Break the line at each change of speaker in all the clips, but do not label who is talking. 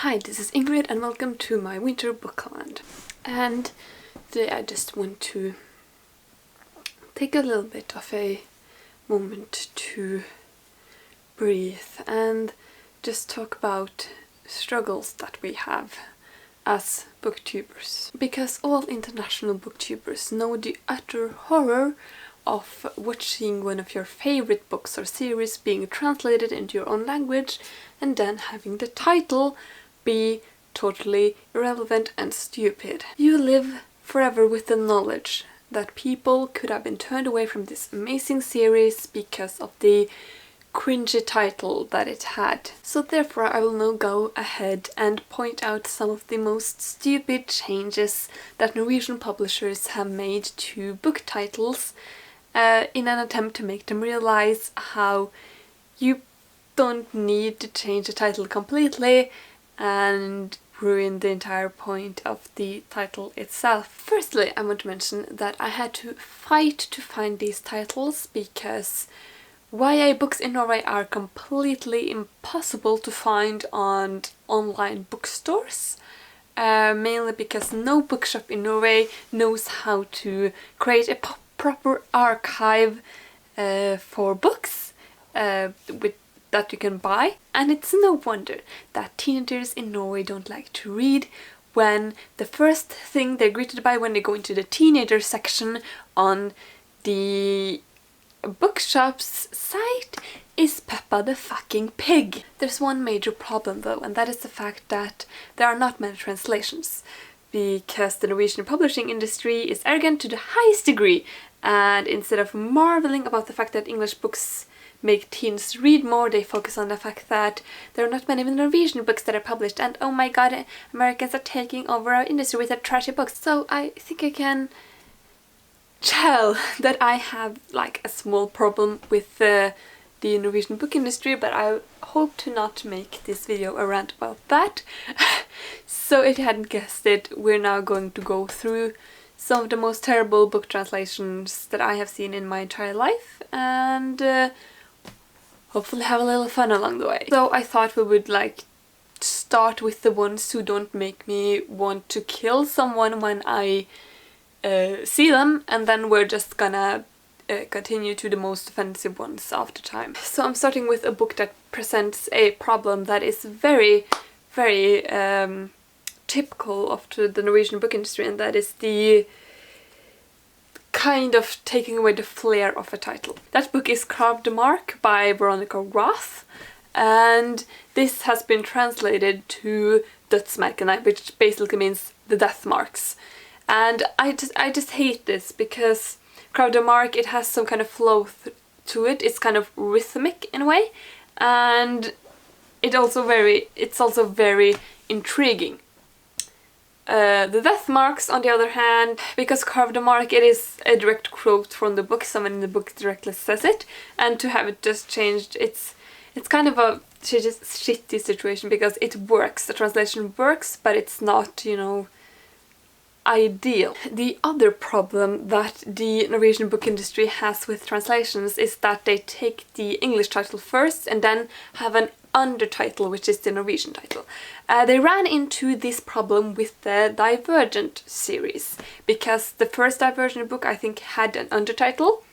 Hi, this is Ingrid and welcome to my WinterBookLand. And today I just want to take a little bit of a moment to breathe and just talk about struggles that we have as booktubers. Because all international booktubers know the utter horror of watching one of your favorite books or series being translated into your own language and then having the title be totally irrelevant and stupid. You live forever with the knowledge that people could have been turned away from this amazing series because of the cringy title that it had. So therefore I will now go ahead and point out some of the most stupid changes that Norwegian publishers have made to book titles in an attempt to make them realize how you don't need to change the title completely and ruin the entire point of the title itself. Firstly, I want to mention that I had to fight to find these titles because YA books in Norway are completely impossible to find on online bookstores. Mainly because no bookshop in Norway knows how to create a proper archive for books that you can buy, and it's no wonder that teenagers in Norway don't like to read when the first thing they're greeted by when they go into the teenager section on the bookshop's site is Peppa the fucking Pig. There's one major problem though, and that is the fact that there are not many translations, because the Norwegian publishing industry is arrogant to the highest degree, and instead of marveling about the fact that English books make teens read more, they focus on the fact that there are not many Norwegian books that are published, and oh my god, Americans are taking over our industry with their trashy books. So I think I can tell that I have like a small problem with the Norwegian book industry, but I hope to not make this video a rant about that. So if you hadn't guessed it, we're now going to go through some of the most terrible book translations that I have seen in my entire life, and hopefully have a little fun along the way. So I thought we would like start with the ones who don't make me want to kill someone when I see them, and then we're just gonna continue to the most offensive ones after time. So I'm starting with a book that presents a problem that is very, very typical of the Norwegian book industry, and that is the kind of taking away the flair of a title. That book is Carved Mark by Veronica Roth, and this has been translated to Dødsmerkene, which basically means the death marks. And I just hate this because Carved Mark, it has some kind of flow to it. It's kind of rhythmic in a way, and it's also very intriguing. The death marks, on the other hand, because Carved Mark, it is a direct quote from the book, someone in the book directly says it, and to have it just changed, it's kind of a shitty situation because it works, the translation works, but it's not, you know, ideal. The other problem that the Norwegian book industry has with translations is that they take the English title first and then have an undertitle, which is the Norwegian title. They ran into this problem with the Divergent series, because the first Divergent book I think had an undertitle,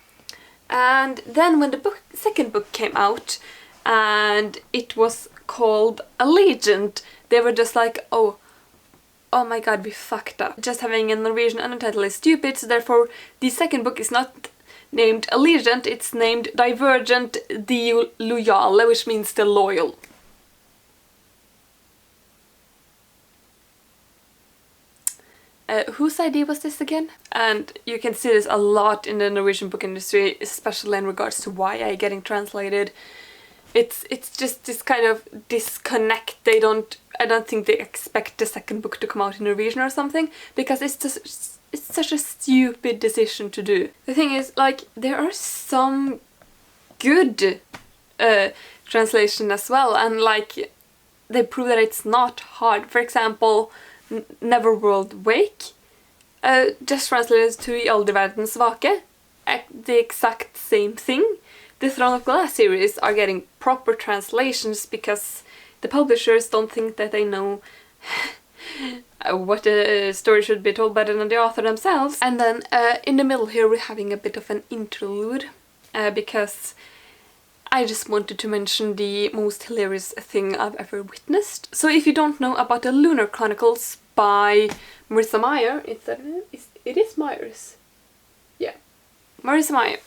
and then when the second book came out and it was called Allegiant, they were just like, oh my god, we fucked up. Just having a Norwegian undertitle is stupid, so therefore the second book is not named Allegiant, it's named Divergent the Lojale, which means the loyal. Whose idea was this again? And you can see this a lot in the Norwegian book industry, especially in regards to YA getting translated. It's just this kind of disconnect. I don't think they expect the second book to come out in Norwegian or something, because it's such a stupid decision to do. The thing is, like, there are some good translation as well, and like they prove that it's not hard. For example, Neverworld Wake, just translated to I Alle Verdens Svake, the exact same thing. The Throne of Glass series are getting proper translations because the publishers don't think that they know what a story should be told better than the author themselves. And then in the middle here we're having a bit of an interlude because I just wanted to mention the most hilarious thing I've ever witnessed. So if you don't know about the Lunar Chronicles by Marissa Meyer, it is Myers. Yeah, Marissa Meyer.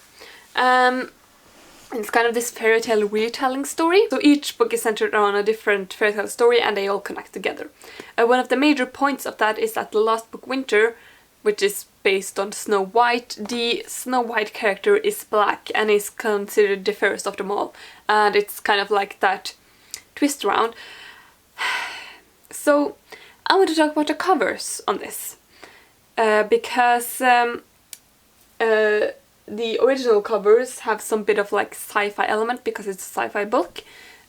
It's kind of this fairy tale retelling story. So each book is centered on a different fairy tale story and they all connect together. One of the major points of that is that the last book, Winter, which is based on Snow White, the Snow White character is black and is considered the fairest of them all. And it's kind of like that twist around. So I want to talk about the covers on this. Because the original covers have some bit of like sci-fi element because it's a sci-fi book.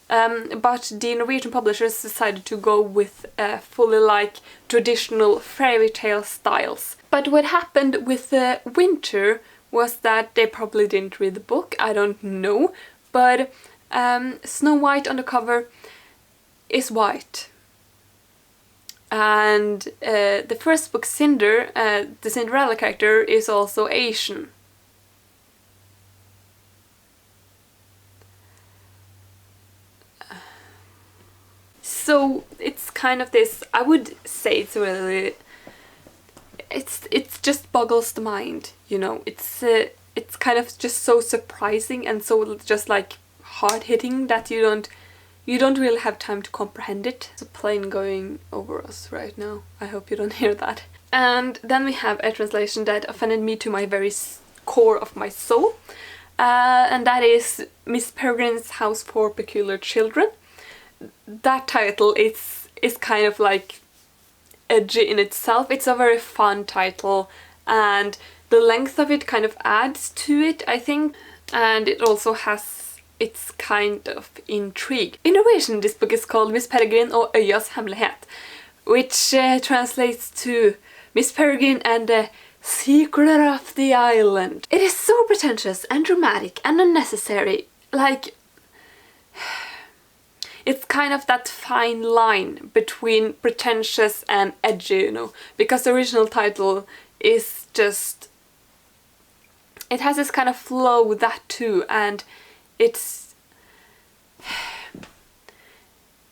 But the Norwegian publishers decided to go with fully like traditional fairy tale styles. But what happened with Winter was that they probably didn't read the book, I don't know, but Snow White on the cover is white. And the first book, Cinder, the Cinderella character, is also Asian. So it's kind of this, I would say it's really, it's just boggles the mind, you know. It's kind of just so surprising and so just like hard-hitting that you don't really have time to comprehend it. There's a plane going over us right now. I hope you don't hear that. And then we have a translation that offended me to my very core of my soul. And that is Miss Peregrine's House for Peculiar Children. That title is kind of like edgy in itself. It's a very fun title and the length of it kind of adds to it, I think. And it also has its kind of intrigue. In Norwegian, this book is called Miss Peregrine og Øyas hemmelighet, which translates to Miss Peregrine and the Secret of the Island. It is so pretentious and dramatic and unnecessary. Like, it's kind of that fine line between pretentious and edgy, you know, because the original title is just, it has this kind of flow, that too, and it's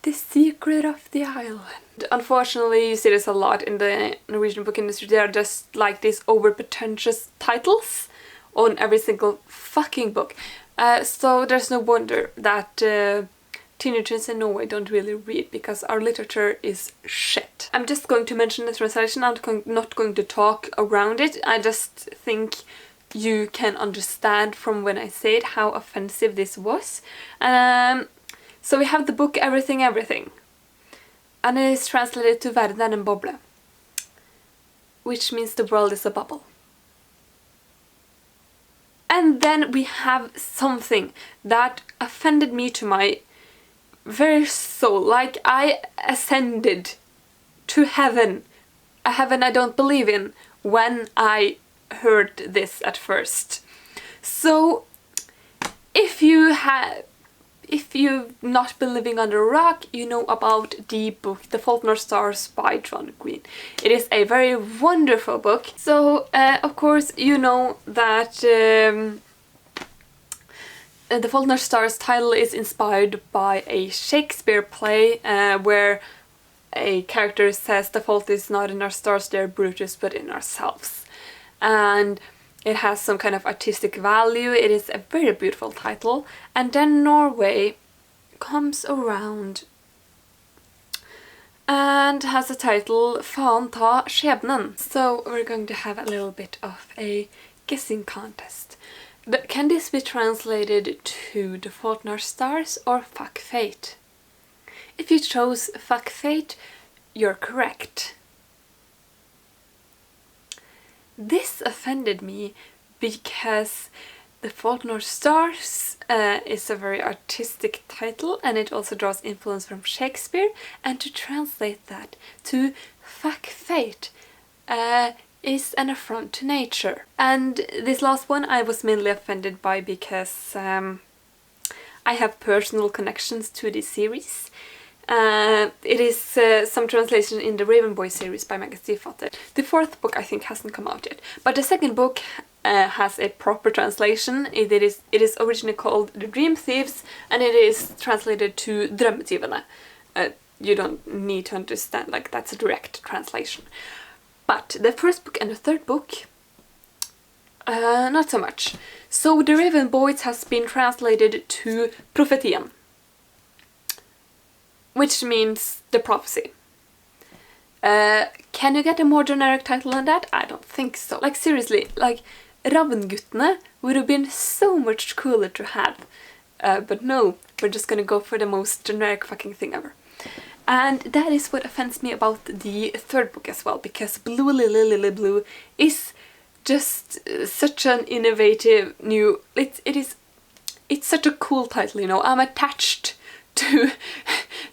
The Secret of the Island. Unfortunately, you see this a lot in the Norwegian book industry. There are just like these over pretentious titles on every single fucking book. So there's no wonder that teenagers in Norway don't really read, because our literature is shit. I'm just going to mention the translation. I'm not going to talk around it. I just think you can understand from when I say it how offensive this was. So we have the book Everything Everything, and it is translated to Verden er en boble, which means the world is a bubble. And then we have something that offended me to my very soul. Like, I ascended to heaven, a heaven I don't believe in, when I heard this at first. So if you've not been living under a rock, you know about the book The Fault in Our Stars by John Green. It is a very wonderful book. So of course you know that The Fault in Our Stars title is inspired by a Shakespeare play where a character says the fault is not in our stars, they're Brutus, but in ourselves. And it has some kind of artistic value. It is a very beautiful title. And then Norway comes around and has a title Faen ta skjebnen. So we're going to have a little bit of a guessing contest. Can this be translated to The Fault in Our Stars or Fuck Fate? If you chose Fuck Fate, you're correct. This offended me because The Fault in Our Stars is a very artistic title, and it also draws influence from Shakespeare, and to translate that to Fuck Fate is an affront to nature. And this last one I was mainly offended by because I have personal connections to this series. It is some translation in the Raven Boy series by Maggie Stiefvater. The fourth book I think hasn't come out yet, but the second book has a proper translation. It is originally called The Dream Thieves, and it is translated to Drømmetyvene. You don't need to understand, like, that's a direct translation. But the first book and the third book, not so much. So The Raven Boys has been translated to Profetian, which means the prophecy. Can you get a more generic title than that? I don't think so. Like, seriously, like, Ravnguttene would have been so much cooler to have. But no, we're just gonna go for the most generic fucking thing ever. And that is what offends me about the third book as well, because Blue Lily Lily Blue is just such an innovative new... It's such a cool title, you know. I'm attached to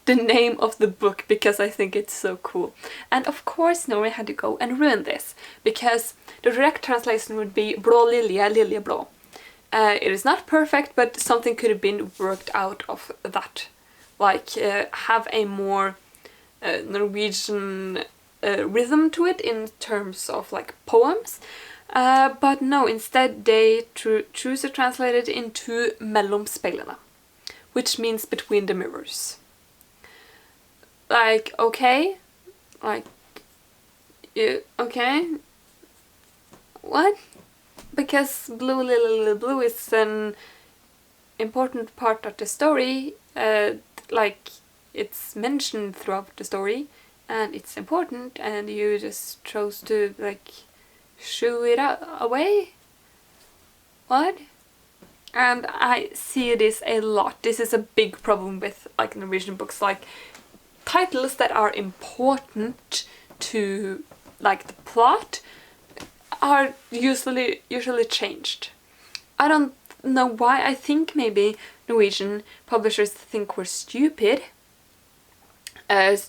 the name of the book because I think it's so cool. And of course Norway had to go and ruin this, because the direct translation would be Blå lilje, lilje blå. It is not perfect, but something could have been worked out of that. Like, have a more Norwegian rhythm to it in terms of, like, poems. But no, instead they choose to translate it into Mellom speilene, which means between the mirrors. Like, okay? Like, okay? What? Because Blue Lily Blue is an important part of the story, like, it's mentioned throughout the story, and it's important, and you just chose to, like, shoo it away? What? And I see this a lot. This is a big problem with, like, Norwegian books, like, titles that are important to, like, the plot are usually changed. I don't know why. I think maybe Norwegian publishers think we're stupid,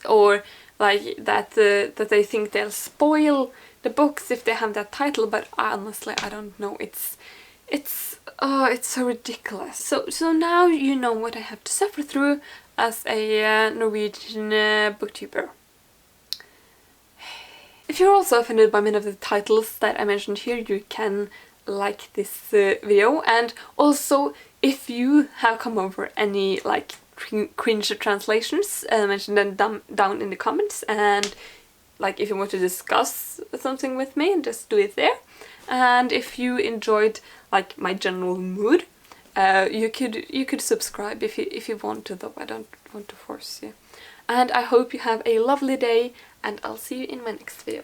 or like that they think they'll spoil the books if they have that title. But honestly, I don't know. It's so ridiculous. So now you know what I have to suffer through as a Norwegian booktuber. If you're also offended by many of the titles that I mentioned here, you can like this video. And also, if you have come over any, like, cringe translations, mention them down in the comments. And, like, if you want to discuss something with me, just do it there. And if you enjoyed, like, my general mood, you could subscribe if you want to, though I don't want to force you. And I hope you have a lovely day, and I'll see you in my next video.